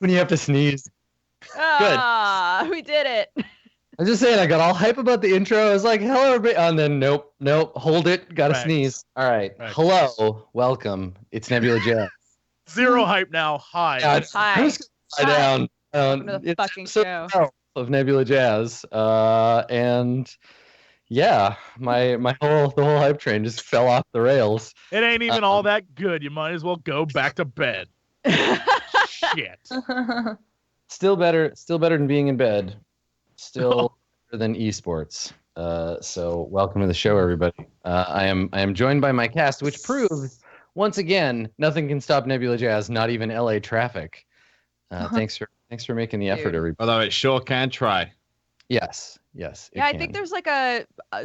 when you have to sneeze. Ah, we did it. I'm just saying, I got all hype about the intro. I was like, hello, everybody. And then, nope, hold it. Gotta sneeze. All right. Hello. Welcome. It's Nebula Jazz. Zero hype now. Hi. Yeah, Hi. Lie down. Welcome to the fucking show. Of Nebula Jazz. And yeah, the whole hype train just fell off the rails. It ain't even all that good. You might as well go back to bed. Shit. Still better than being in bed. Still better than esports. So welcome to the show, everybody. I am joined by my cast, which proves once again nothing can stop Nebula Jazz, not even LA traffic. Thanks for making the effort, everybody. Although it sure can try. Yes. Yeah, I think there's like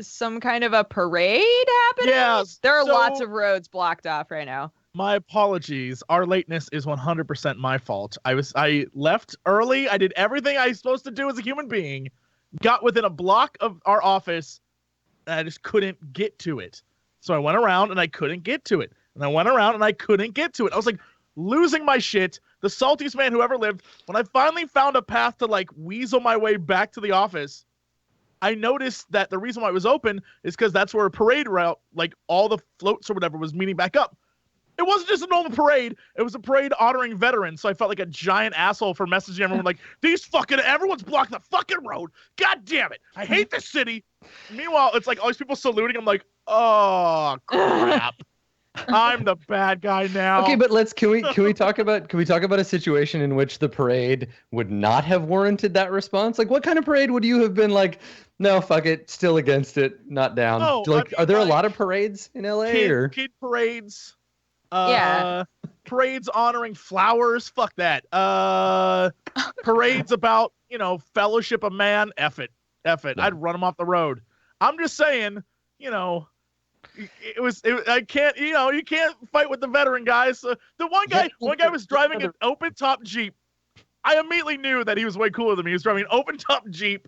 some kind of a parade happening. Yeah, there are lots of roads blocked off right now. My apologies. Our lateness is 100% my fault. I left early. I did everything I was supposed to do as a human being. Got within a block of our office, and I just couldn't get to it. So I went around and I couldn't get to it. And I went around and I couldn't get to it. I was like losing my shit. The saltiest man who ever lived. When I finally found a path to like weasel my way back to the office, I noticed that the reason why it was open is because that's where a parade route, like all the floats or whatever, was meeting back up. It wasn't just a normal parade. It was a parade honoring veterans. So I felt like a giant asshole for messaging everyone like, everyone's blocking the fucking road. God damn it. I hate this city. Meanwhile, it's like all these people saluting. I'm like, oh, crap. I'm the bad guy now. Okay, but can we talk about a situation in which the parade would not have warranted that response? Like, what kind of parade would you have been like, no, fuck it, still against it, not down? No, are there a lot of parades in LA? Kid parades. Parades honoring flowers. Fuck that. Parades about, fellowship of man. F it. I'd run them off the road. I'm just saying, I can't, you can't fight with the veteran guys. The one guy was driving an open top Jeep. I immediately knew that he was way cooler than me. He was driving an open top Jeep,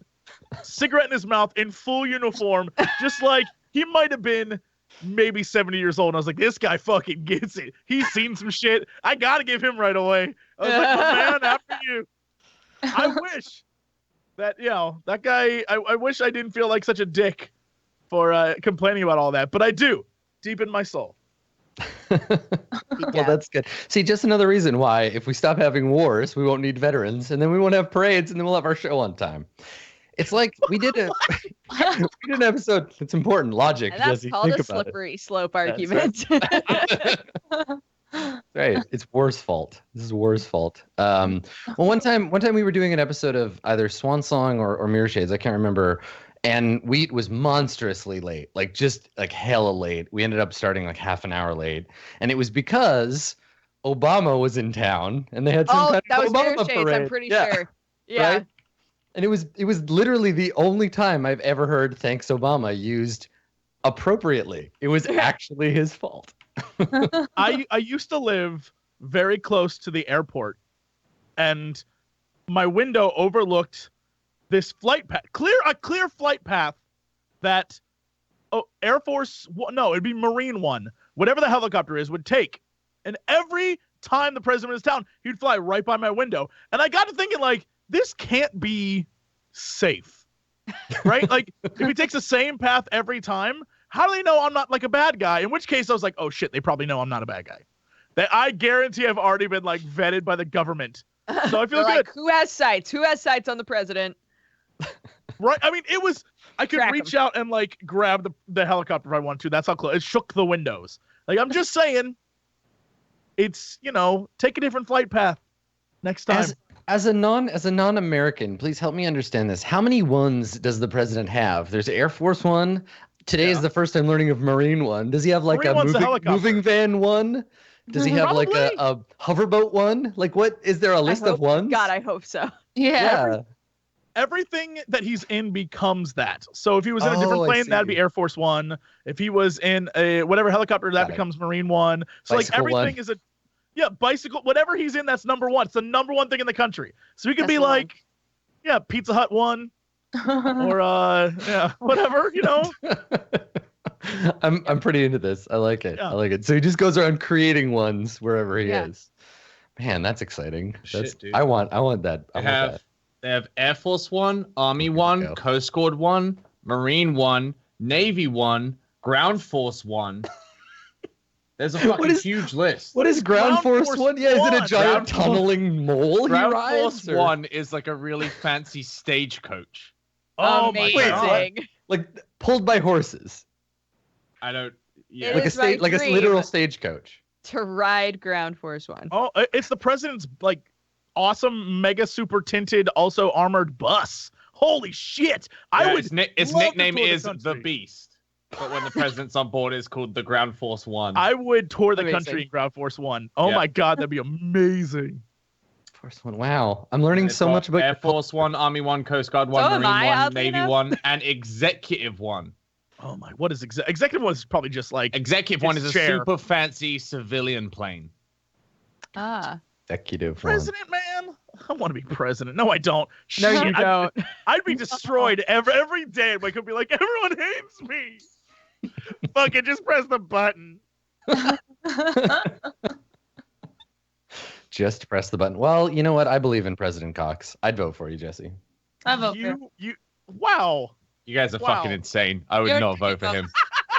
cigarette in his mouth, in full uniform, just like he might have been maybe 70 years old. And I was like, this guy fucking gets it. He's seen some shit. I gotta give him right away. I was like, oh, man, after you. I wish that, that guy, I wish I didn't feel like such a dick for complaining about all that, but I do, deep in my soul. Well, that's good. See, just another reason why, if we stop having wars, we won't need veterans, and then we won't have parades, and then we'll have our show on time. It's like we did an episode. It's important logic. And that's called a slippery slope argument. Right. It's War's fault. This is War's fault. Well, one time we were doing an episode of either Swan Song or Mirror Shades. I can't remember. And Wheat was monstrously late, just hella late. We ended up starting like half an hour late. And it was because Obama was in town and they had some kind of Obama parade. I'm pretty sure. Yeah. Right? And it was literally the only time I've ever heard "Thanks Obama" used appropriately. It was actually his fault. I used to live very close to the airport, and my window overlooked this flight path, a clear flight path that Air Force, no, it'd be Marine One, whatever the helicopter is, would take. And every time the president was in town, he'd fly right by my window. And I got to thinking, this can't be safe, right? If he takes the same path every time, how do they know I'm not a bad guy? In which case I was like, oh shit, they probably know I'm not a bad guy. That I guarantee I've already been vetted by the government. So I feel good. Who has sights? Who has sights on the president? Right. I mean, I could reach out and grab the helicopter if I want to. That's how close. It shook the windows. I'm just saying, it's, take a different flight path next time. As a non-American, please help me understand this. How many ones does the president have? There's Air Force One. Today is the first time learning of Marine One. Does he have a moving van one? Does he have a hoverboat one? What is there a list of ones? God, I hope so. Yeah. Everything that he's in becomes that. So if he was in a different plane, that'd be Air Force One. If he was in a whatever helicopter, that becomes Marine One. So bicycle everything one. is bicycle, whatever he's in, that's number one. It's the number one thing in the country. So he could be Pizza Hut One, or whatever, I'm pretty into this. I like it. Yeah. I like it. So he just goes around creating ones wherever he is. Man, that's exciting. That's Shit, dude. I want that. I want that. They have Air Force One, Army Here we One, go. Coast Guard One, Marine One, Navy One, Ground Force One. There's a fucking huge list. What is Ground Force One? Yeah, is it a One? giant Ground Force- tunneling mole he Ground rides? Force or- One is like a really fancy stagecoach. Oh my god. Amazing. like pulled by horses, I don't. Yeah. It like a is my like a dream. literal stagecoach. To ride Ground Force One. Oh, it's the president's like awesome mega super tinted also armored bus. Holy shit! I would. Its love to nickname tour the is the country. Beast, but when the president's on board, it's called the Ground Force One. I would tour the Amazing. country in Ground Force One. Oh Yeah. my god, that'd be amazing. Force One. Wow, I'm learning They've so got much about Air Force One, Army One, Coast Guard One, So am Marine I, One, oddly Navy enough. One, and Executive One. Oh my, what is executive one? Is probably just like Executive One Its is a chair. super fancy civilian plane. Ah. executive one. president, man. I want to be president. No, I don't. No, Shit, you don't. I'd be destroyed every day. I could be like, everyone hates me. Fucking just press the button. Just press the button. Well, you know what? I believe in President Cox. I'd vote for you, Jesse. I vote for him. You. Wow. You guys are Wow. fucking insane. I would You're not vote for him.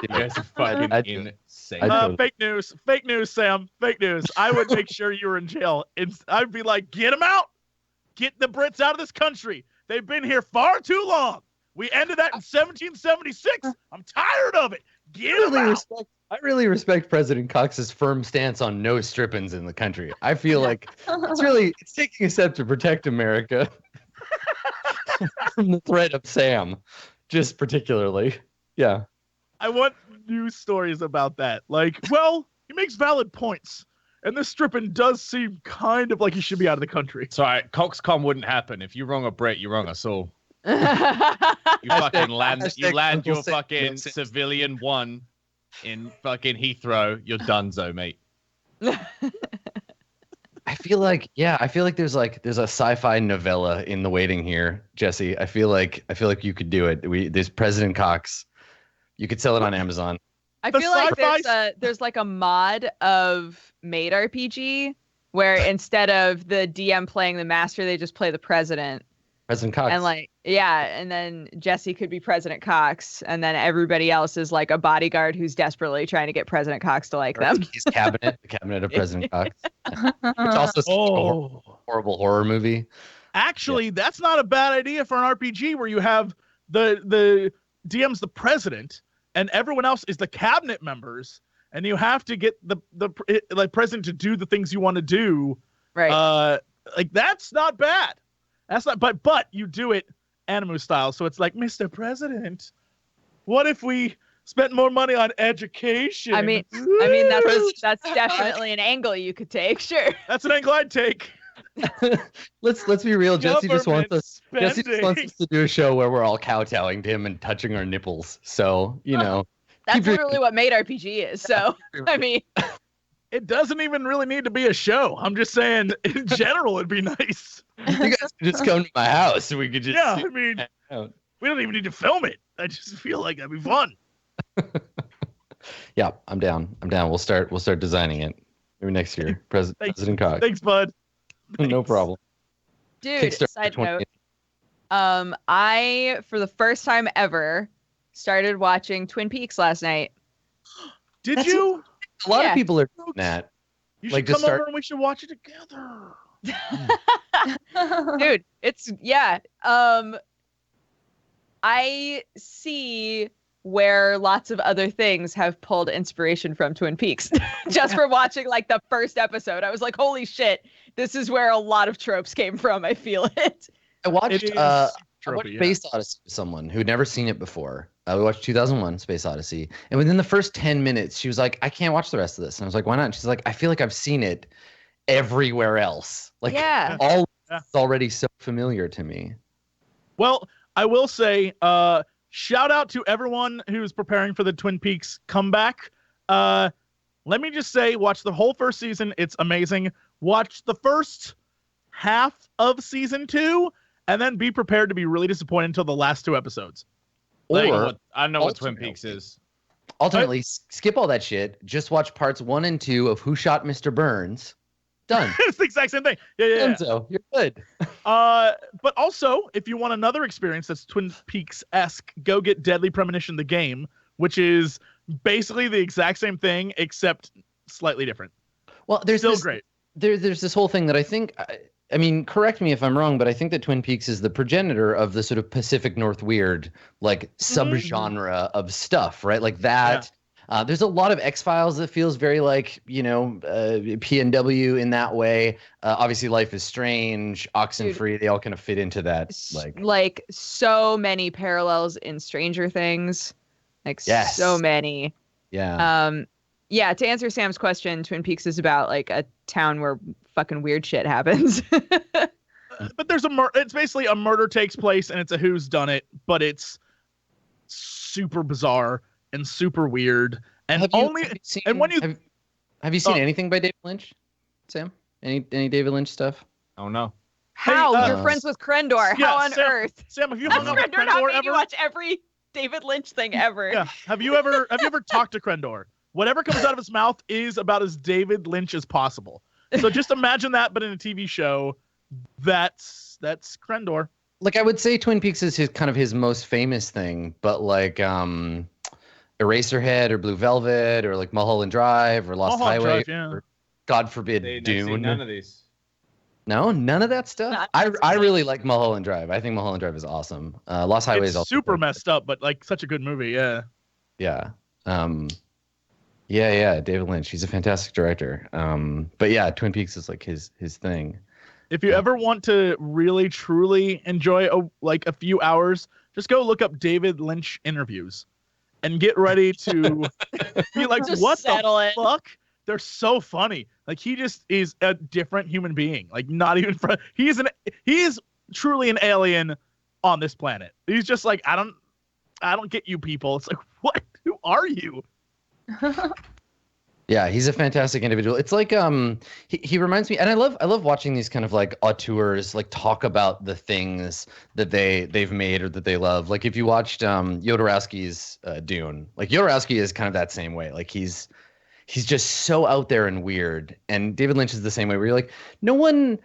You guys are fucking I'd do it. insane. I'd do it. Fake news, Sam. Fake news. I would make sure you were in jail. I'd be like, get them out. Get the Brits out of this country. They've been here far too long. We ended that in 1776. I'm tired of it. Get them out. I really respect President Cox's firm stance on no strippins in the country. I feel like it's taking a step to protect America from the threat of Sam, just particularly. Yeah. I want news stories about that. Like, well, he makes valid points. And this Strippin does seem kind of like he should be out of the country. Sorry, Coxcom wouldn't happen. If you wrong a Brit, you wrong us all. You fucking land your Uncle Sam fucking Vincent. civilian one in fucking Heathrow. You're donezo, mate. I feel like there's a sci-fi novella in the waiting here, Jesse. I feel like you could do it. There's President Cox. You could sell it on Amazon. I The feel like sci-fi- there's like a mod of Made RPG where instead of the DM playing the master, they just play the president. President Cox. And like, yeah, and then Jesse could be President Cox, and then everybody else is like a bodyguard who's desperately trying to get President Cox to like them. His cabinet, the cabinet of President Cox. It's also such a horrible horror movie. Actually, that's not a bad idea for an RPG where you have the DM's the president and everyone else is the cabinet members, and you have to get the president to do the things you want to do. Right. Like that's not bad. That's not, but you do it Animu style. So it's like, Mr. President, what if we spent more money on education? I mean that's definitely an angle you could take. Sure. That's an angle I'd take. Let's be real. Jesse just wants us Spending. to do a show where we're all kowtowing to him and touching our nipples. So, That's keep your- literally what Made RPG is. So I mean, It doesn't even really need to be a show. I'm just saying, in general, it'd be nice. you guys could just come to my house and we could just Yeah, I mean, hang out. we don't even need to film it. I just feel like that'd be fun. Yeah, I'm down. We'll start designing it. Maybe next year. Thanks. President Cox. Thanks, bud. No Thanks. problem. dude, Kickstarter side 20. note. I for the first time ever started watching Twin Peaks last night. Did That's- you? A lot Yeah. of people are doing that. You Like, should just come start- over and we should watch it together. Dude, it's yeah. I see where lots of other things have pulled inspiration from Twin Peaks. Just for watching like the first episode, I was like, "Holy shit, this is where a lot of tropes came from." I feel it. I watched It is I tropey, watched yeah. Space Odyssey with someone who'd never seen it before. We watched 2001 Space Odyssey. And within the first 10 minutes, she was like, I can't watch the rest of this. And I was like, why not? And she's like, I feel like I've seen it everywhere else. Like, Yeah. all Yeah. it's already so familiar to me. Well, I will say, shout out to everyone who's preparing for the Twin Peaks comeback. Let me just say, watch the whole first season. It's amazing. Watch the first half of season 2, and then be prepared to be really disappointed until the last 2 episodes. Like, Or I know what Twin alternately- Peaks is. Alternately, skip all that shit. Just watch parts 1 and 2 of Who Shot Mr. Burns. Done. It's the exact same thing. Yeah. So you're good. But also, if you want another experience that's Twin Peaks-esque, go get Deadly Premonition the game, which is basically the exact same thing except slightly different. Well, there's Still this, great. There's this whole thing that I think, I mean, correct me if I'm wrong, but I think that Twin Peaks is the progenitor of the sort of Pacific North weird, like subgenre of stuff, right? Like that. There's a lot of X-Files that feels very like, PNW in that way. Obviously, Life is Strange, Oxenfree, they all kind of fit into that. Like so many parallels in Stranger Things. Like so many. Yeah. Yeah, to answer Sam's question, Twin Peaks is about like a town where fucking weird shit happens. But there's it's basically a murder takes place and it's a who's done it, but it's super bizarre and super weird. And have you seen anything by David Lynch, Sam? Any David Lynch stuff? Oh no. How? Hey, You're friends with Krendor. Yeah, How on Sam, earth? Sam, have you hung out with Krendor not Krendor made ever? you watch every David Lynch thing ever. Yeah. Have you ever talked to Krendor? Whatever comes out of his mouth is about as David Lynch as possible. So just imagine that, but in a TV show. That's Krendor. Like I would say Twin Peaks is his most famous thing, but like Eraserhead or Blue Velvet or like Mulholland Drive or Lost Highway or God forbid Dune. None of these. No, none of that stuff. I really like Mulholland Drive. I think Mulholland Drive is awesome. Lost Highway is also super messed up, but like such a good movie. Yeah. Yeah. Yeah. David Lynch. He's a fantastic director. But yeah, Twin Peaks is like his thing. If you ever want to really truly enjoy a few hours, just go look up David Lynch interviews and get ready to be like, what the fuck? They're so funny. Like he just is a different human being. Like not even he is truly an alien on this planet. He's just like, I don't get you people. It's like, what? Who are you? Yeah, he's a fantastic individual. It's like he reminds me, and I love watching these kind of like auteurs like talk about the things that they've made or that they love. Like if you watched Jodorowsky's Dune, like Jodorowsky is kind of that same way. Like he's just so out there and weird. And David Lynch is the same way where you're like, no one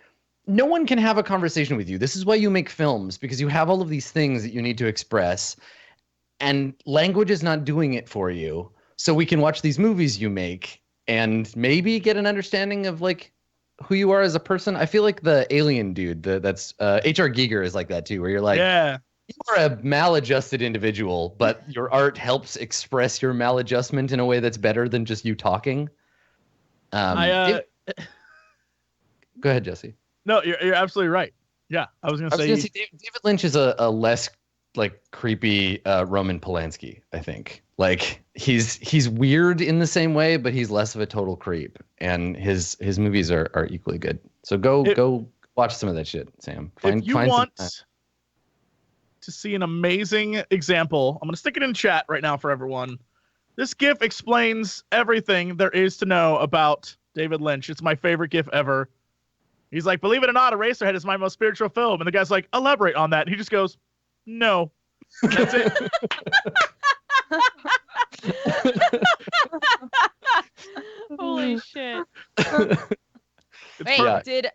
can have a conversation with you. This is why you make films, because you have all of these things that you need to express, and language is not doing it for you. So we can watch these movies you make and maybe get an understanding of like who you are as a person. I feel like the alien dude, that's H.R. Giger is like that too, where you're like, yeah, you are a maladjusted individual, but your art helps express your maladjustment in a way that's better than just you talking. Go ahead, Jesse. No, you're absolutely right. Yeah, I was gonna say David Lynch is a less like creepy Roman Polanski, I think. Like he's weird in the same way, but he's less of a total creep, and his movies are equally good. So go watch some of that shit, Sam. If you want to see an amazing example, I'm gonna stick it in chat right now for everyone. This GIF explains everything there is to know about David Lynch. It's my favorite GIF ever. He's like, believe it or not, Eraserhead is my most spiritual film, and the guy's like, elaborate on that. And he just goes, no. That's it. Holy shit. Wait, did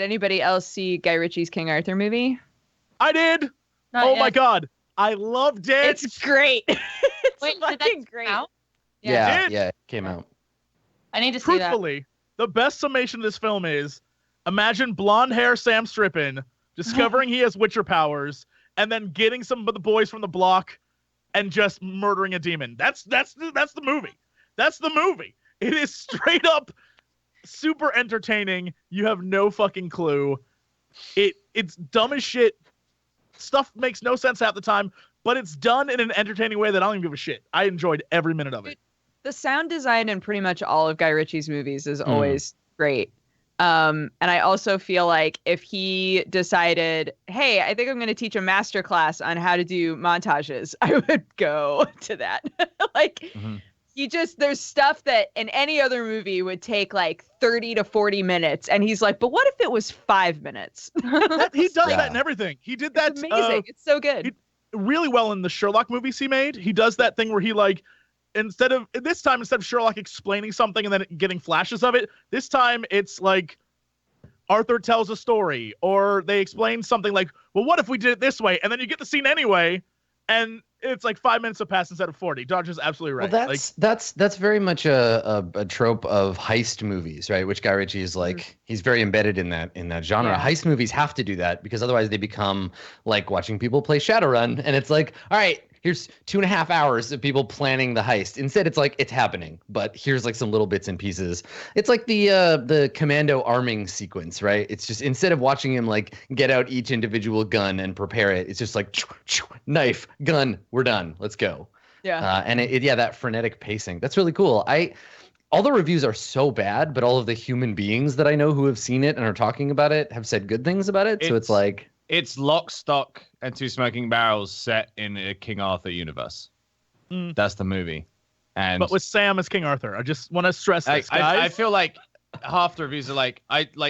anybody else see Guy Ritchie's King Arthur movie? I did. My god. I loved it. It's great. It's fucking great. Out? Yeah, it came out. I need to see that. Truthfully, the best summation of this film is imagine blonde hair Sam Strippin discovering he has Witcher powers and then getting some of the boys from the block and just murdering a demon. That's the movie. That's the movie. It is straight up super entertaining. You have no fucking clue. It's dumb as shit. Stuff makes no sense half the time, but it's done in an entertaining way that I don't even give a shit. I enjoyed every minute of it. The sound design in pretty much all of Guy Ritchie's movies is always great. And I also feel like if he decided, hey, I think I'm going to teach a master class on how to do montages, I would go to that. There's stuff that in any other movie would take like 30 to 40 minutes. And he's like, but what if it was 5 minutes? He does that in everything. He did that. It's amazing. It's so good. Really well in the Sherlock movies he made. He does that thing where he like instead of Sherlock explaining something and then getting flashes of it, this time it's like Arthur tells a story, or they explain something like, well, what if we did it this way? And then you get the scene anyway, and it's like 5 minutes have passed instead of 40. Dodge is absolutely right. Well, that's very much a trope of heist movies, right? Which Guy Ritchie is like, he's very embedded in that genre. Yeah. Heist movies have to do that because otherwise they become like watching people play Shadowrun, and it's like, all right, here's 2.5 hours of people planning the heist. Instead, it's like, it's happening, but here's like some little bits and pieces. It's like the commando arming sequence, right? It's just, instead of watching him like get out each individual gun and prepare it, it's just like knife, gun, we're done, let's go. Yeah. And that frenetic pacing, that's really cool. All the reviews are so bad, but all of the human beings that I know who have seen it and are talking about it have said good things about it. So it's like, it's Lock, Stock, and Two Smoking Barrels set in a King Arthur universe. That's the movie. But with Sam as King Arthur. I just want to stress this, guys. I feel like half the reviews are like,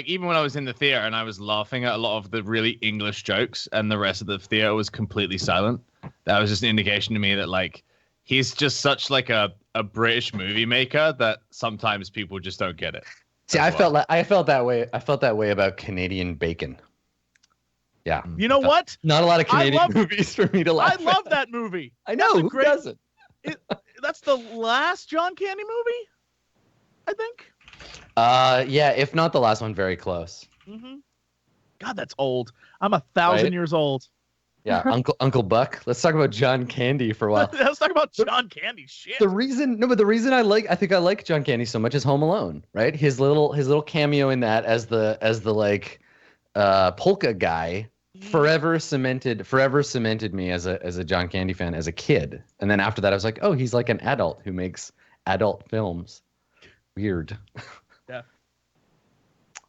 even when I was in the theater and I was laughing at a lot of the really English jokes and the rest of the theater was completely silent, that was just an indication to me that like he's just such like a British movie maker that sometimes people just don't get it. See, I felt that way. I felt that way about Canadian Bacon. Yeah. You know what? Not a lot of Canadian movies for me to laugh I love that movie. I know. Who doesn't? That's the last John Candy movie, I think. Yeah, if not the last one, very close. Mm-hmm. God, that's old. I'm 1,000 years old. Yeah, Uncle Buck. Let's talk about John Candy for a while. Let's talk about John Candy. Shit. The reason I think I like John Candy so much is Home Alone, right? His little cameo in that as the like polka guy forever cemented me as a John Candy fan as a kid. And then after that I was like, oh, he's like an adult who makes adult films. Weird. Yeah.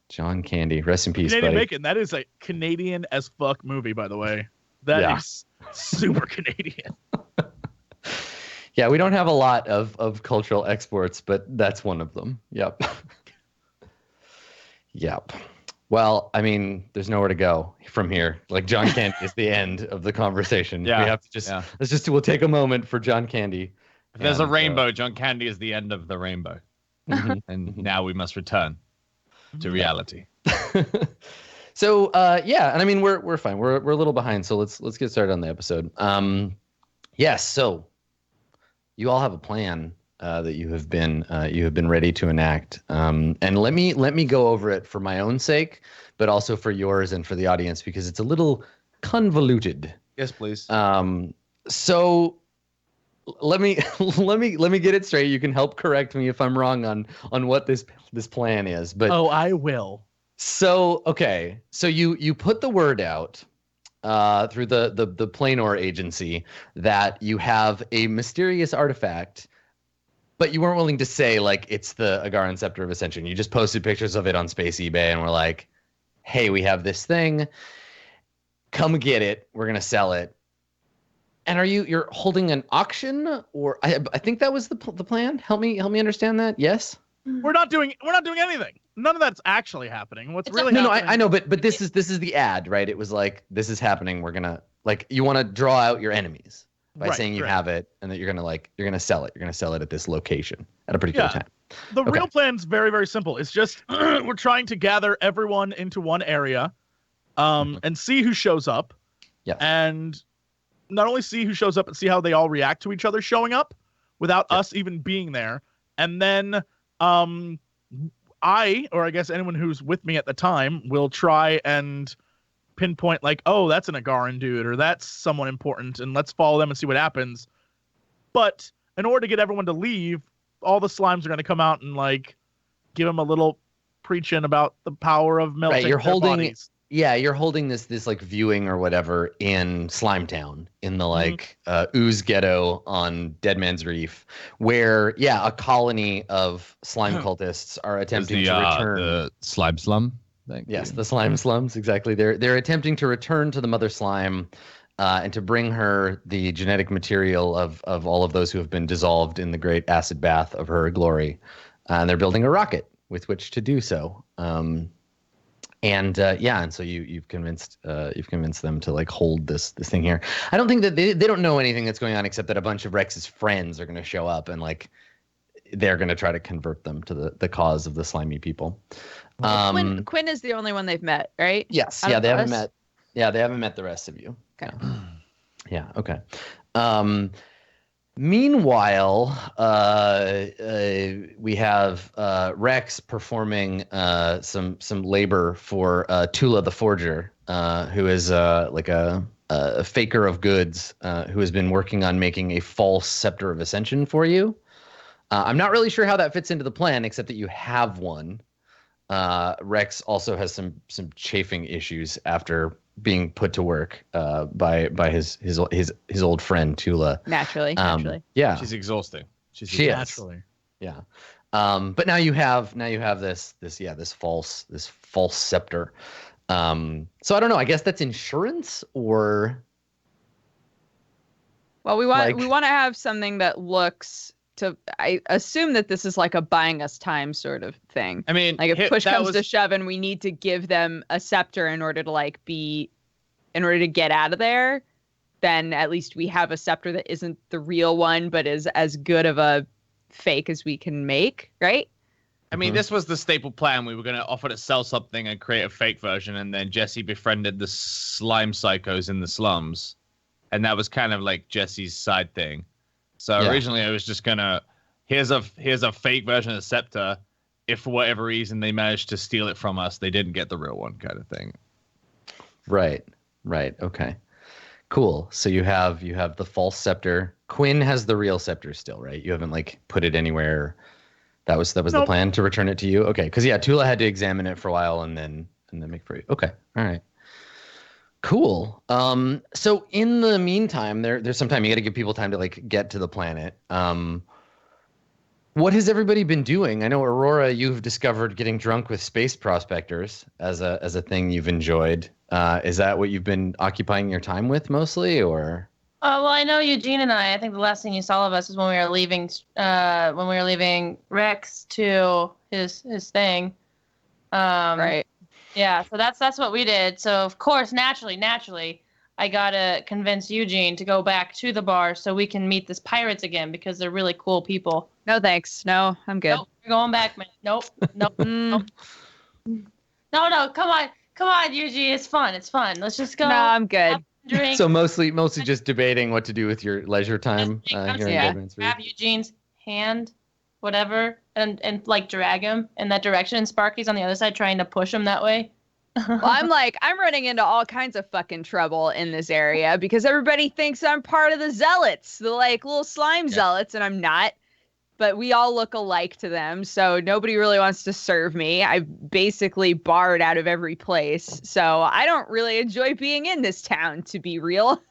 John Candy, rest in peace, Canadian buddy. Bacon. That is a Canadian as fuck movie, by the way. That is super Canadian. Yeah, we don't have a lot of cultural exports, but that's one of them. Yep. Yep. Well, I mean, there's nowhere to go from here. Like John Candy is the end of the conversation. Yeah. We have to we'll take a moment for John Candy. If there's a rainbow, John Candy is the end of the rainbow. And now we must return to reality. So and I mean we're fine. We're a little behind, so let's get started on the episode. Yes, so you all have a plan that you have been ready to enact. And let me go over it for my own sake, but also for yours and for the audience because it's a little convoluted. Yes, please. So let me get it straight. You can help correct me if I'm wrong on what this plan is. But I will. So okay, so you put the word out through the Planor agency that you have a mysterious artifact, but you weren't willing to say like it's the Agaran Scepter of Ascension. You just posted pictures of it on Space eBay and were like, "Hey, we have this thing. Come get it. We're gonna sell it." And you're holding an auction, or I think that was the plan. Help me understand that. Yes. We're not doing anything. None of that's actually happening. What's really no, happening? I know, but this is the ad, right? It was like, this is happening. We're gonna like, you want to draw out your enemies by saying you have it, and that you're gonna sell it. You're gonna sell it at this location at a particular time. The real plan's very, very simple. It's just we're trying to gather everyone into one area, and see who shows up. Yeah. And not only see who shows up, but see how they all react to each other showing up without us even being there. And then I guess anyone who's with me at the time will try and pinpoint like, oh, that's an Agaran dude, or that's someone important, and let's follow them and see what happens. But in order to get everyone to leave, all the slimes are going to come out and like give them a little preaching about the power of melting Right, you're their holding bodies. Yeah, you're holding this like viewing or whatever in Slimetown, in the like ooze ghetto on Dead Man's Reef, where a colony of slime cultists are attempting to return the slime slum. Yes, the slime slums, exactly. They're attempting to return to the mother slime, and to bring her the genetic material of all of those who have been dissolved in the great acid bath of her glory, and they're building a rocket with which to do so. And and so you've convinced them to like hold this thing here. I don't think that they don't know anything that's going on except that a bunch of Rex's friends are going to show up and like they're going to try to convert them to the cause of the slimy people. Quinn is the only one they've met, right? Yes. Out Yeah, of they haven't us? met. Yeah, they haven't met the rest of you. Okay. Yeah. Okay. Meanwhile, we have Rex performing some labor for Tula the Forger, who is like a faker of goods, who has been working on making a false scepter of ascension for you. I'm not really sure how that fits into the plan, except that you have one. Rex also has some chafing issues after being put to work by his old friend Tula. Naturally. Yeah, She's exhausting. she is. Naturally. Yeah. But now you have this false scepter. So I don't know. I guess that's insurance or. Well, we want to have something that looks to. I assume that this is like a buying us time sort of thing. I mean, like if push comes to shove and we need to give them a scepter in order to get out of there, then at least we have a scepter that isn't the real one, but is as good of a fake as we can make, right? I mean, this was the staple plan. We were going to offer to sell something and create a fake version, and then Jesse befriended the slime psychos in the slums, and that was kind of like Jesse's side thing. So originally, I was just gonna here's a fake version of the scepter. If for whatever reason they managed to steal it from us, they didn't get the real one, kind of thing. Right. Okay. Cool. So you have the false scepter. Quinn has the real scepter still, right? You haven't like put it anywhere. That was the plan to return it to you. Okay. Because Tula had to examine it for a while and then make for you. Okay. All right. Cool. So in the meantime, there's some time you got to give people time to like get to the planet. What has everybody been doing? I know Aurora, you've discovered getting drunk with space prospectors as a thing you've enjoyed. Is that what you've been occupying your time with mostly, or? Well, I know Eugene and I think the last thing you saw of us is when we were leaving Rex to his thing. Right. Yeah, so that's what we did. So of course, naturally, I gotta convince Eugene to go back to the bar so we can meet these pirates again because they're really cool people. No thanks. No, I'm good. Nope, we're going back, man. Nope. No, come on, Eugene. It's fun. Let's just go. No, I'm good. Drink. So mostly just debating what to do with your leisure time. Grab Eugene's hand, whatever, and like drag him in that direction. And Sparky's on the other side trying to push him that way. Well, I'm running into all kinds of fucking trouble in this area because everybody thinks I'm part of the zealots, the like little slime zealots, and I'm not. But we all look alike to them, so nobody really wants to serve me. I've basically barred out of every place, so I don't really enjoy being in this town, to be real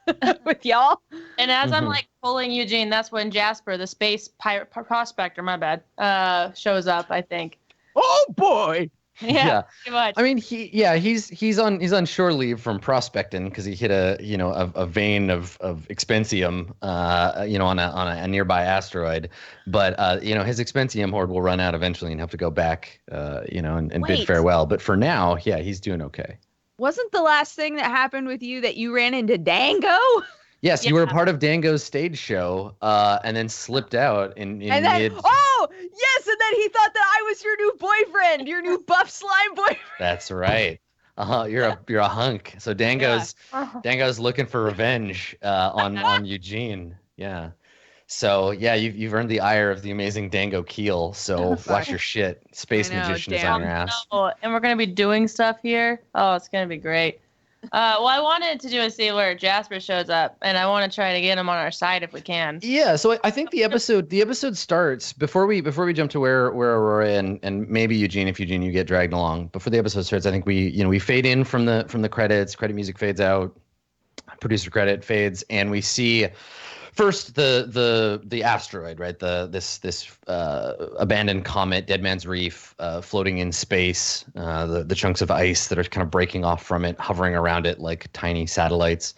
with y'all. And as I'm like pulling Eugene, that's when Jasper, the space pirate prospector, my bad, shows up. I think. Oh boy! Yeah, pretty much. I mean, he's on shore leave from prospecting because he hit a vein of expensium, on a nearby asteroid. But his expensium hoard will run out eventually and have to go back, and bid farewell. But for now, he's doing okay. Wasn't the last thing that happened with you that you ran into Dango? Yes, you were a part of Dango's stage show, and then slipped out in mid. Oh, yes, and then he thought that I was your new boyfriend, your new buff slime boyfriend. That's right. You're a hunk. So Dango's looking for revenge on Eugene. Yeah. So you've earned the ire of the amazing Dango Keel. So watch your shit. Space magician is on your ass. Oh, and we're gonna be doing stuff here. Oh, it's gonna be great. Well, I wanted to do a scene where Jasper shows up, and I want to try to get him on our side if we can. Yeah, so I think the episode starts before we jump to where Aurora and maybe Eugene, if Eugene you get dragged along. Before the episode starts, I think we fade in from the credits. Credit music fades out. Producer credit fades, and we see first the asteroid, right? This abandoned comet, Dead Man's Reef, floating in space. The chunks of ice that are kind of breaking off from it, hovering around it like tiny satellites.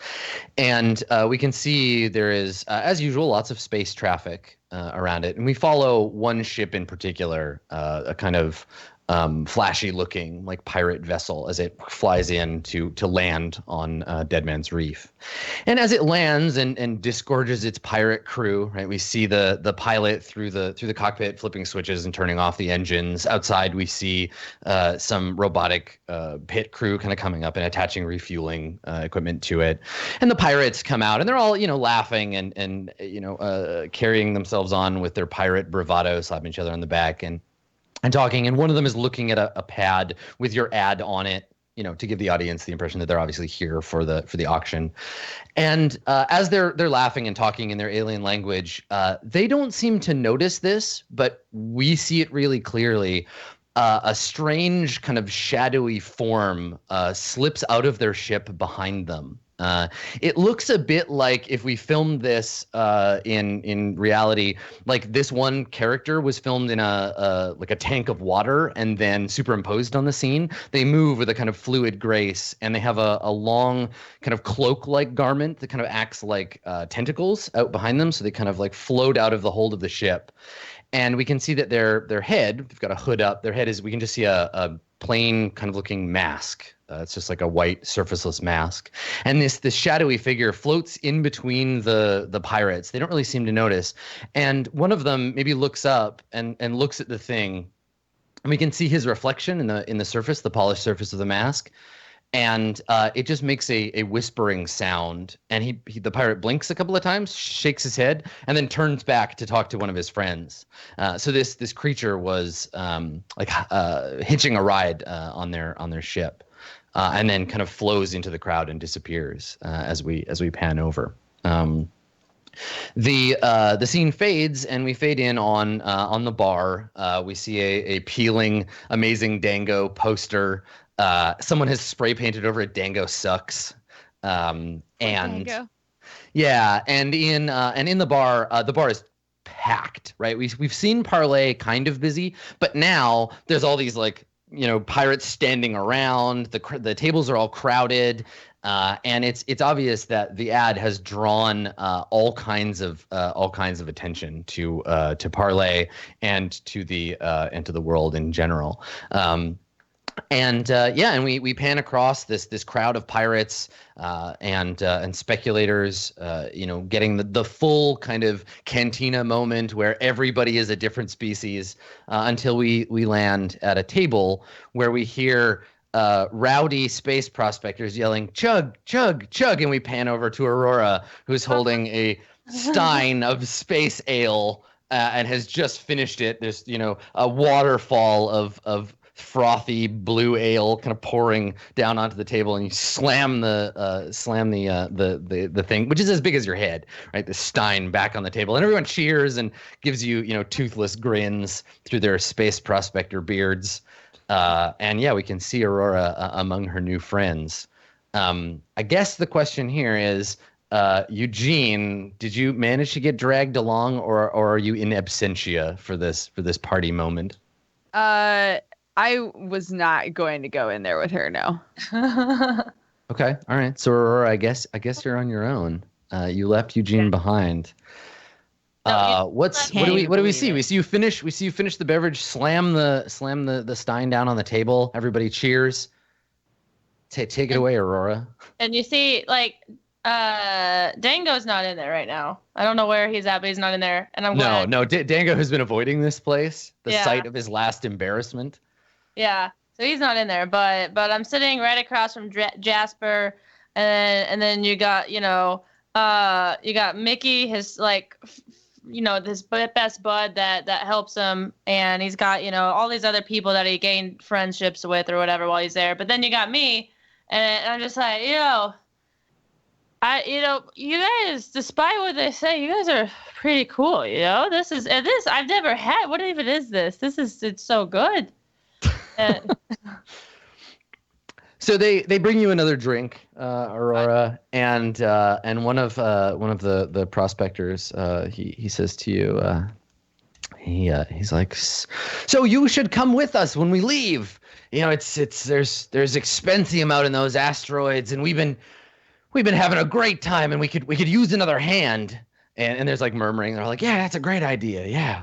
And we can see there is, as usual, lots of space traffic around it. And we follow one ship in particular, a kind of flashy looking like pirate vessel as it flies in to land on Dead Man's Reef. And as it lands and disgorges its pirate crew, right? We see the pilot through the cockpit flipping switches and turning off the engines. Outside, we see some robotic pit crew kind of coming up and attaching refueling equipment to it. And the pirates come out and they're all, laughing and carrying themselves on with their pirate bravado, slapping each other on the back and talking, and one of them is looking at a pad with your ad on it, to give the audience the impression that they're obviously here for the auction. And as they're laughing and talking in their alien language, they don't seem to notice this, but we see it really clearly. A strange kind of shadowy form slips out of their ship behind them. It looks a bit like if we filmed this in reality, like this one character was filmed in a tank of water and then superimposed on the scene. They move with a kind of fluid grace, and they have a long kind of cloak-like garment that kind of acts like tentacles out behind them, so they kind of like float out of the hold of the ship. And we can see that their head, they've got a hood up. Their head is, we can just see a plain kind of looking mask. It's just like a white surfaceless mask. And this shadowy figure floats in between the pirates. They don't really seem to notice. And one of them maybe looks up and looks at the thing. And we can see his reflection in the surface, the polished surface of the mask. And it just makes a whispering sound. And the pirate blinks a couple of times, shakes his head, and then turns back to talk to one of his friends. So this creature was hitching a ride on their ship, and then kind of flows into the crowd and disappears as we pan over. The scene fades, and we fade in on the bar. We see a peeling Amazing Dango poster. Someone has spray painted over it, "Dango sucks." Dango. Yeah, and in the bar is packed, right? We've seen Parlay kind of busy, but now there's all these pirates standing around. The tables are all crowded, and it's obvious that the ad has drawn all kinds of attention to Parlay and to the world in general. And we pan across this crowd of pirates and speculators, getting the full kind of cantina moment where everybody is a different species, until we land at a table where we hear rowdy space prospectors yelling, "Chug, chug, chug," and we pan over to Aurora, who's holding a stein of space ale and has just finished it. There's a waterfall of frothy blue ale kind of pouring down onto the table, and you slam the thing, which is as big as your head, right? The stein back on the table, and everyone cheers and gives you toothless grins through their space prospector beards. We can see Aurora among her new friends. I guess the question here is, Eugene, did you manage to get dragged along, or are you in absentia for this party moment? I was not going to go in there with her, no. Okay, all right. So Aurora, I guess you're on your own. You left Eugene behind. What do we see? We see you finish the beverage, slam the stein down on the table. Everybody cheers. Take it away, Aurora. And you see, Dango's not in there right now. I don't know where he's at, but he's not in there. And I'm glad. No. Dango has been avoiding this place, the site of his last embarrassment. Yeah, so he's not in there, but I'm sitting right across from Jasper, and then you got Mickey, his this best bud that helps him, and he's got all these other people that he gained friendships with or whatever while he's there. But then you got me, and I'm just like, you guys, despite what they say, you guys are pretty cool. This I've never had. What even is this? It's so good. So they bring you another drink, Aurora, and one of the prospectors, he says to you, he's like, "So you should come with us when we leave. There's expensium out in those asteroids, and we've been having a great time, and we could use another hand." And there's murmuring. They're like, "Yeah, that's a great idea. Yeah."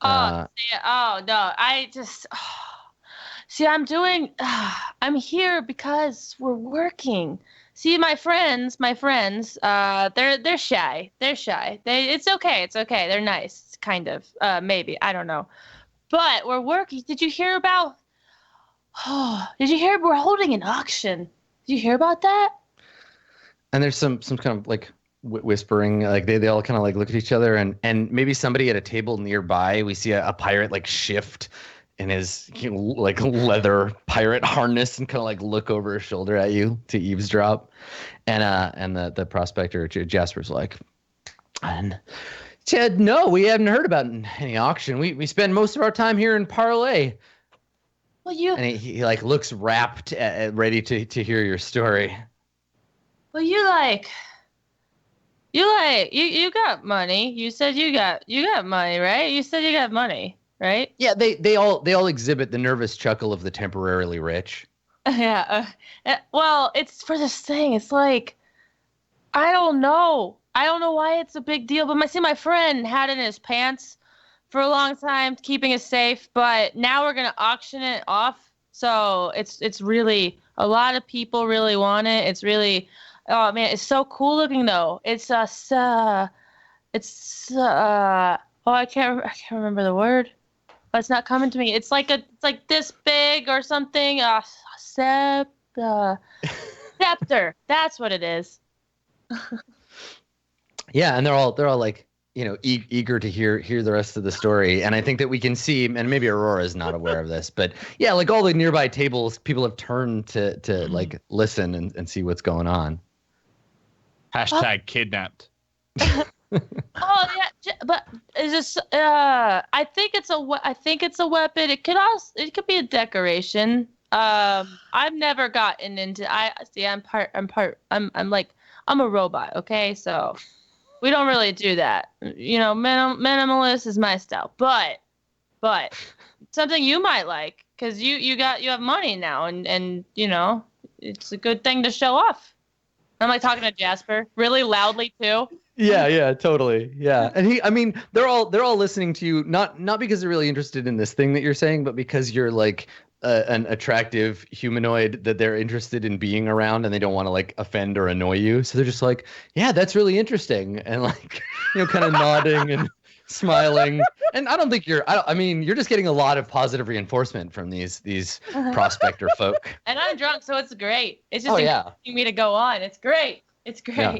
Oh no, I just see. I'm here because we're working. See, my friends, they're shy. They're shy. It's okay. It's okay. They're nice, kind of. Maybe I don't know. But we're working. Did you hear about? Oh, did you hear? We're holding an auction. Did you hear about that? And there's some kind of like whispering, like they all kind of like look at each other, and maybe somebody at a table nearby, we see a pirate like shift in his like leather pirate harness and kind of like look over his shoulder at you to eavesdrop. And the prospector Jasper's like, and Ted, no, we haven't heard about any auction. We spend most of our time here in Parlay. Well, you. And he like looks rapt, ready to hear your story. Well, you got money. You said you got money, right? You said you got money, right? Yeah, they all exhibit the nervous chuckle of the temporarily rich. Yeah. Well, it's for this thing. It's like, I don't know why it's a big deal, but my friend had it in his pants for a long time, keeping it safe. But now we're gonna auction it off. So it's really, a lot of people really want it. It's really. Oh man, it's so cool looking though. I can't remember the word. Oh, it's not coming to me. It's like this big or something. Scepter. That's what it is. Yeah, and they're all like, eager to hear the rest of the story. And I think that we can see, and maybe Aurora is not aware of this, but yeah, like all the nearby tables, people have turned to like listen and see what's going on. Hashtag kidnapped. Oh yeah, but is this? I think it's a weapon. It could be a decoration. I've never gotten into. I'm a robot. Okay, so we don't really do that. Minimalist is my style. But something you might like, because you have money now, and it's a good thing to show off. I'm like talking to Jasper really loudly too. Yeah, totally. Yeah. And they're all listening to you, not because they're really interested in this thing that you're saying, but because you're like an attractive humanoid that they're interested in being around, and they don't want to like offend or annoy you. So they're just like, yeah, that's really interesting. And like, kind of nodding and smiling. And I don't think you're just getting a lot of positive reinforcement from these prospector folk. And I'm drunk, so it's great. It's just encouraging me to go on. It's great. It's great. Yeah.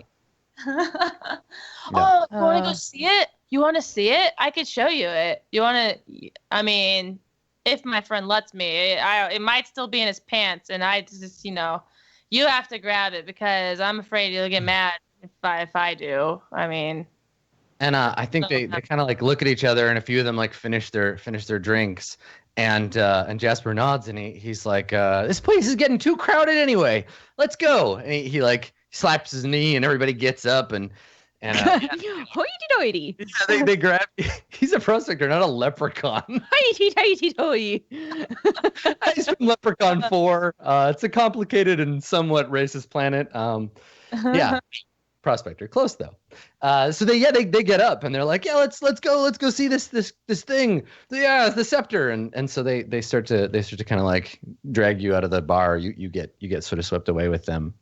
Oh, you want to go see it? You want to see it? I could show you it. You want to? If my friend lets me, it might still be in his pants, and I just, you have to grab it because I'm afraid you'll get mad if I do. And I think they kind of like look at each other, and a few of them like finish their drinks, and Jasper nods, and he's like, this place is getting too crowded anyway. Let's go. And he like slaps his knee, and everybody gets up and hoity-toity. Yeah, they grab. He's a prospector, not a leprechaun. Hoity-toity. He's from Leprechaun 4. It's a complicated and somewhat racist planet. Yeah. Prospector, close though. So they get up and they're like, yeah, let's go see this thing. Yeah, it's the scepter, and so they start to kind of like drag you out of the bar. You get sort of swept away with them.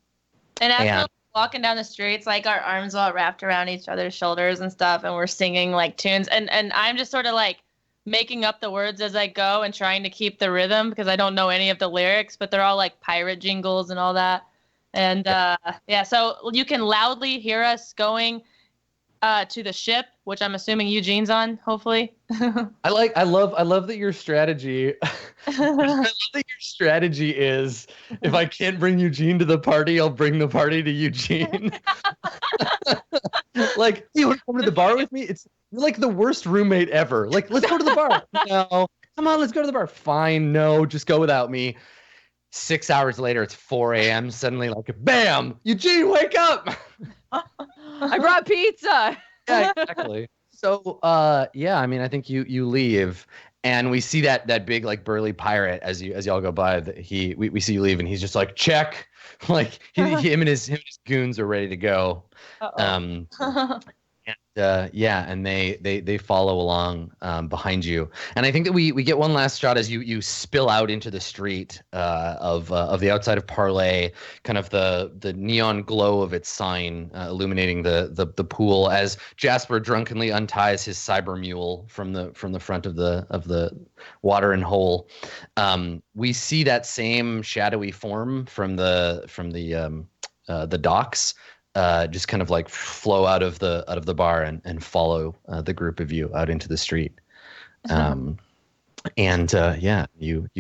And after we're walking down the streets, like our arms all wrapped around each other's shoulders and stuff, and we're singing like tunes, and I'm just sort of like making up the words as I go and trying to keep the rhythm because I don't know any of the lyrics, but they're all like pirate jingles and all that. And so you can loudly hear us going to the ship, which I'm assuming Eugene's on, hopefully. I love that your strategy. I love that your strategy is, if I can't bring Eugene to the party, I'll bring the party to Eugene. Like, you want to come to the bar with me? You're like the worst roommate ever. Like, let's go to the bar. No, come on, let's go to the bar. Fine, no, just go without me. 6 hours later, it's 4 a.m. Suddenly, like, bam! Eugene, wake up! I brought pizza. Yeah, exactly. So, I think you leave, and we see that big like burly pirate as y'all go by. We see you leave, and he's just like, check. Like him and his goons are ready to go. and they follow along behind you. And I think that we get one last shot as you spill out into the street of the outside of Parlay, kind of the neon glow of its sign illuminating the pool as Jasper drunkenly unties his cyber mule from the front of the water and hole. We see that same shadowy form from the docks. Just kind of like flow out of the bar and follow the group of you out into the street. You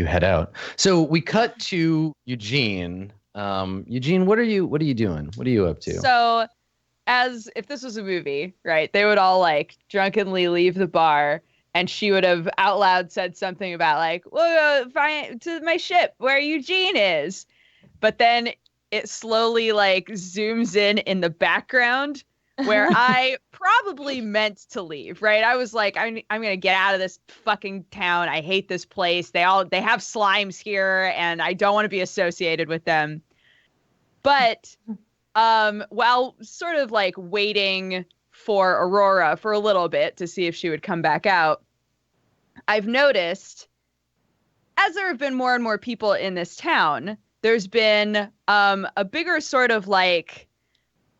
head out. So we cut to Eugene. Eugene, what are you doing? What are you up to? So, as if this was a movie, right? They would all like drunkenly leave the bar, and she would have out loud said something about like, "We'll go to my ship where Eugene is," but then it slowly like zooms in the background where I probably meant to leave, right? I was like, I'm gonna get out of this fucking town. I hate this place. They have slimes here, and I don't want to be associated with them. But while sort of like waiting for Aurora for a little bit to see if she would come back out, I've noticed, as there have been more and more people in this town, there's been a bigger sort of like,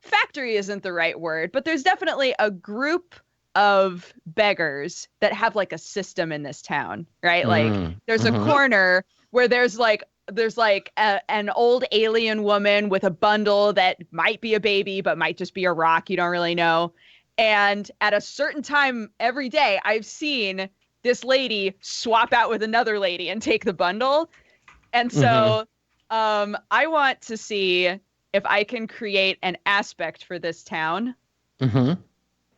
factory isn't the right word, but there's definitely a group of beggars that have like a system in this town, right? Like there's a corner where there's an old alien woman with a bundle that might be a baby, but might just be a rock. You don't really know. And at a certain time every day, I've seen this lady swap out with another lady and take the bundle. And so I want to see if I can create an aspect for this town.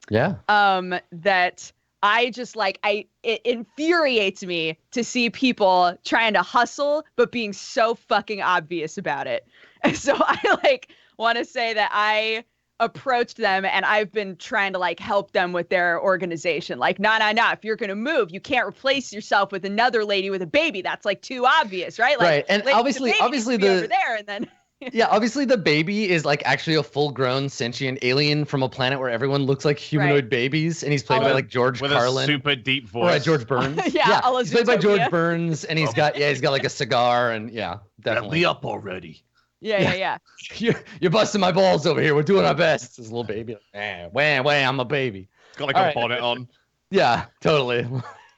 Yeah. That I just like, it infuriates me to see people trying to hustle, but being so fucking obvious about it. And so I like want to say that I approached them and I've been trying to like help them with their organization. Like, nah. If you're going to move, you can't replace yourself with another lady with a baby. That's like too obvious, right? Like, right. And obviously the over there and then. Yeah, obviously the baby is like actually a full-grown sentient alien from a planet where everyone looks like humanoid babies, and he's played by like George Carlin. With a super deep voice. Or George Burns. Yeah, he's played by George Burns, and he's got like a cigar, and definitely. Let me up already. Yeah. You're busting my balls over here. We're doing our best. This little baby, wham, I'm a baby. It's got like a bonnet on. Yeah, totally.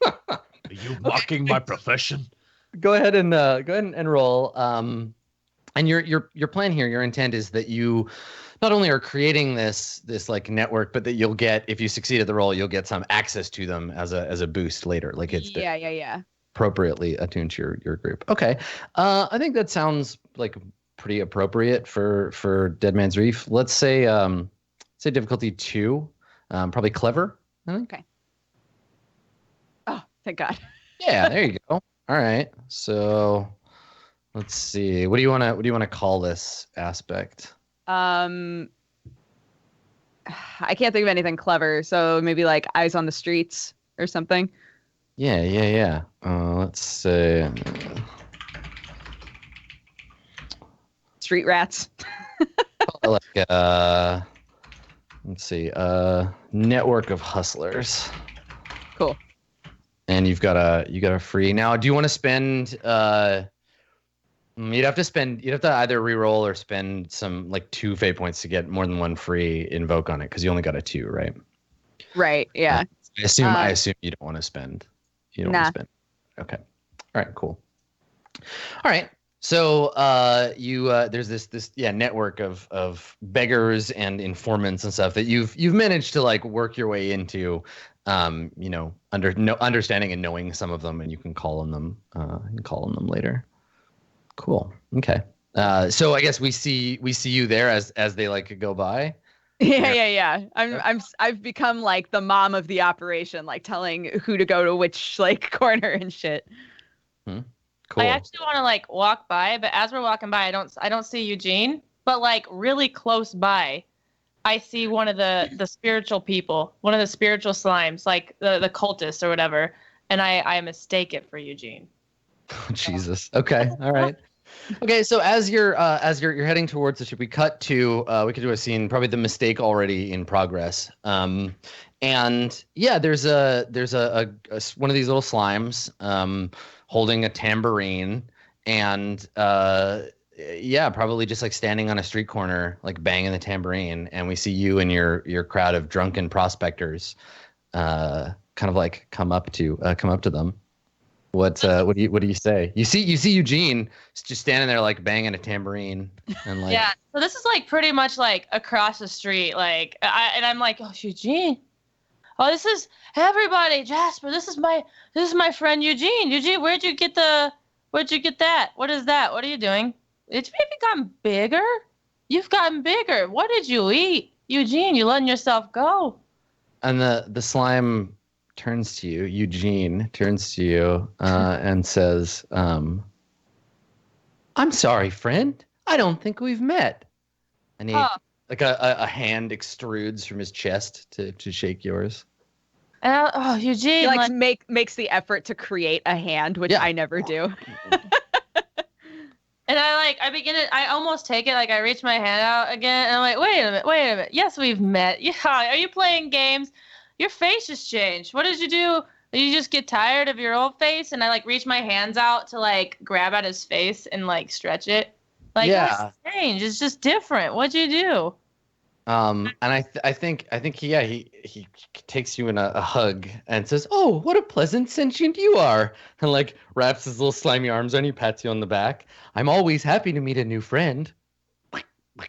Are you mocking my profession? Go ahead and roll. And your plan here, your intent is that you not only are creating this like network, but that you'll get, if you succeed at the roll, you'll get some access to them as a boost later. Like it's appropriately attuned to your group. Okay, I think that sounds like pretty appropriate for Dead Man's Reef. Let's say difficulty 2, probably clever. I think. Okay. Oh, thank God. Yeah, there you go. All right, so. Let's see. What do you want to call this aspect? I can't think of anything clever, so maybe like eyes on the streets or something. Yeah. Let's say street rats. like let's see. Network of hustlers. Cool. And you got a free. Now, do you want to spend You'd have to either re-roll or spend some like 2 fate points to get more than one free invoke on it, because you only got a 2, right? Right. Yeah. I assume you don't want to spend. You don't want to spend. Okay. All right. Cool. All right. So there's this network of beggars and informants and stuff that you've managed to like work your way into, understanding and knowing some of them, and you can call on them. Later. Cool. Okay. So I guess we see you there as they like go by. Yeah. I've become like the mom of the operation, like telling who to go to which like corner and shit. Cool. I actually want to like walk by, but as we're walking by, I don't see Eugene, but like really close by, I see one of the spiritual people, one of the spiritual slimes, like the cultists or whatever, and I mistake it for Eugene. Oh, Jesus. Okay. All right. Okay, so as you're heading towards the ship, we cut to we could do a scene, probably the mistake already in progress. And yeah, there's one of these little slimes holding a tambourine, and yeah, probably just like standing on a street corner, like banging the tambourine, and we see you and your crowd of drunken prospectors, kind of like come up to them. What do you say? You see Eugene just standing there like banging a tambourine and like Yeah. So this is like pretty much like across the street, like I'm like, oh, Eugene. Oh, this is everybody, Jasper. This is my friend Eugene. Eugene, where'd you get that? What is that? What are you doing? It's maybe gotten bigger. You've gotten bigger. What did you eat, Eugene? You letting yourself go? and the slime turns to you, Eugene turns to you and says, "I'm sorry, friend. I don't think we've met." And he like a hand extrudes from his chest to shake yours. Oh, Eugene, He like makes the effort to create a hand, which I never do. And I almost take it, like I reach my hand out again, and I'm like, wait a minute. Yes, we've met. Yeah, are you playing games? Your face has changed. What did you do? Did you just get tired of your old face? And I like reach my hands out to like grab at his face and like stretch it. Like, what's changed? It's just different. What'd you do? And I think he takes you in a hug and says, "Oh, what a pleasant sentient you are," and like wraps his little slimy arms on you, pats you on the back. "I'm always happy to meet a new friend."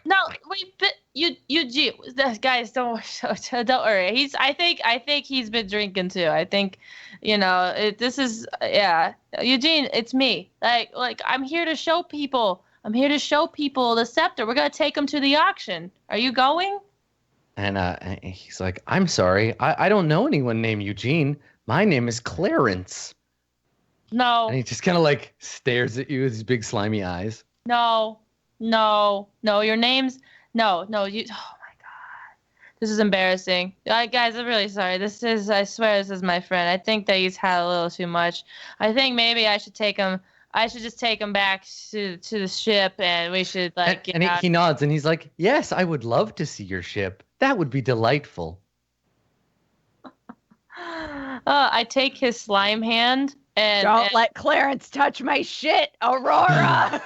No, wait, but Eugene, guys, don't worry. I think he's been drinking too. I think, this is Eugene, it's me. Like I'm here to show people. I'm here to show people the scepter. We're gonna take them to the auction. Are you going? And he's like, "I'm sorry, I don't know anyone named Eugene. My name is Clarence." No. And he just kind of like stares at you with his big slimy eyes. No. Your name's no. You. Oh my God, this is embarrassing. Guys, I'm really sorry. I swear, this is my friend. I think that he's had a little too much. I think maybe I should take him. I should just take him back to the ship, and we should like. And he nods, and he's like, "Yes, I would love to see your ship. That would be delightful." I take his slime hand and Don't let Clarence touch my shit, Aurora.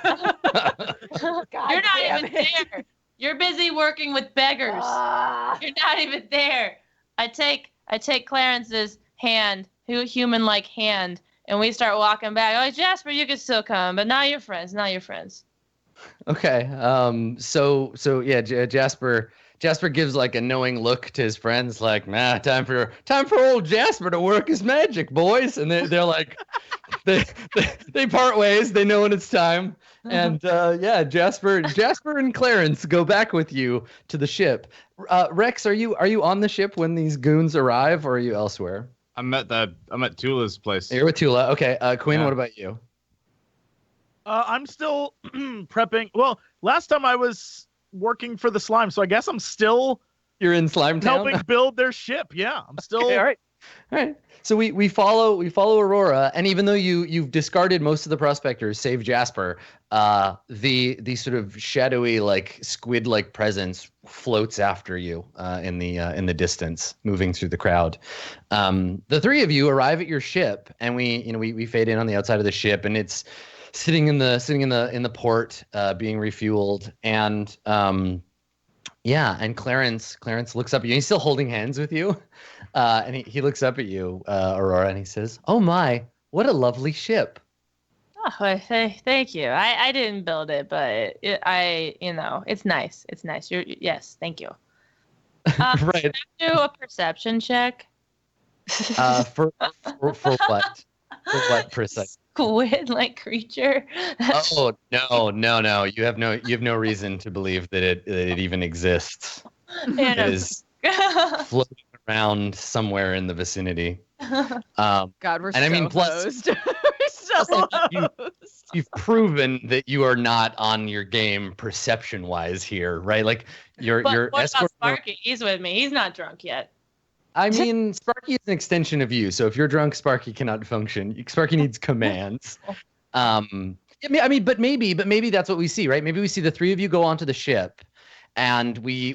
You're not even there. You're busy working with beggars. You're not even there. I take Clarence's hand, human-like hand, and we start walking back. Oh, Jasper, you can still come, but not your friends. Okay. So yeah, Jasper gives like a knowing look to his friends, like, "Nah, time for old Jasper to work his magic, boys." And they're like, they part ways. They know when it's time. And yeah, Jasper and Clarence go back with you to the ship. Rex, are you on the ship when these goons arrive, or are you elsewhere? I'm at Tula's place. You're with Tula. Okay. Quinn, What about you? I'm still prepping. Well, last time I was working for the slime, so I guess I'm still You're in Slime Town? helping build their ship. Yeah, I'm still. Okay, all right. So we follow Aurora, and even though you've discarded most of the prospectors, save Jasper, the sort of shadowy, like squid-like presence floats after you in the distance, moving through the crowd. The three of you arrive at your ship, and we fade in on the outside of the ship, and it's sitting in the port, being refueled, and and Clarence looks up at you. He's still holding hands with you, and he looks up at you, Aurora, and he says, "Oh my, what a lovely ship." Oh, thank you. I didn't build it, but it's nice. It's nice. Yes, thank you. Right. Can I do a perception check? For what? For what precise? Squid-like creature. Oh no! You have no reason to believe that it even exists. It is floating around somewhere in the vicinity. God, we're and I mean, plus, hosed. We're so hosed. You've proven that you are not on your game perception-wise here, right? Like your what escort. about Sparky? He's with me. He's not drunk yet. I mean, Sparky is an extension of you. So if you're drunk, Sparky cannot function. Sparky needs commands. but maybe that's what we see, right? Maybe we see the three of you go onto the ship, and we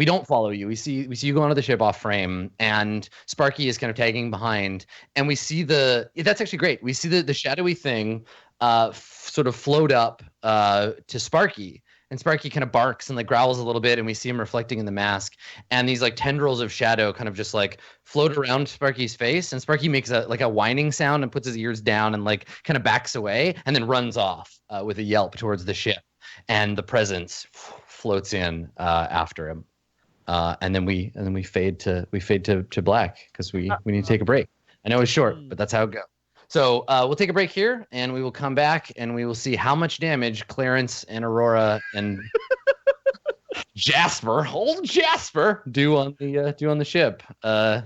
don't follow you. We see you go onto the ship off frame, and Sparky is kind of tagging behind, and we see that's actually great. We see the shadowy thing sort of float up to Sparky. And Sparky kind of barks and like growls a little bit, and we see him reflecting in the mask. And these like tendrils of shadow kind of just like float around Sparky's face. And Sparky makes a whining sound and puts his ears down and like kind of backs away and then runs off with a yelp towards the ship. And the presence floats in after him. And then we fade to black because we need to take a break. I know it's short, but that's how it goes. So we'll take a break here, and we will come back, and we will see how much damage Clarence and Aurora and old Jasper, do on the ship.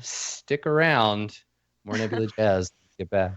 Stick around. More Nebula Jazz. Get back.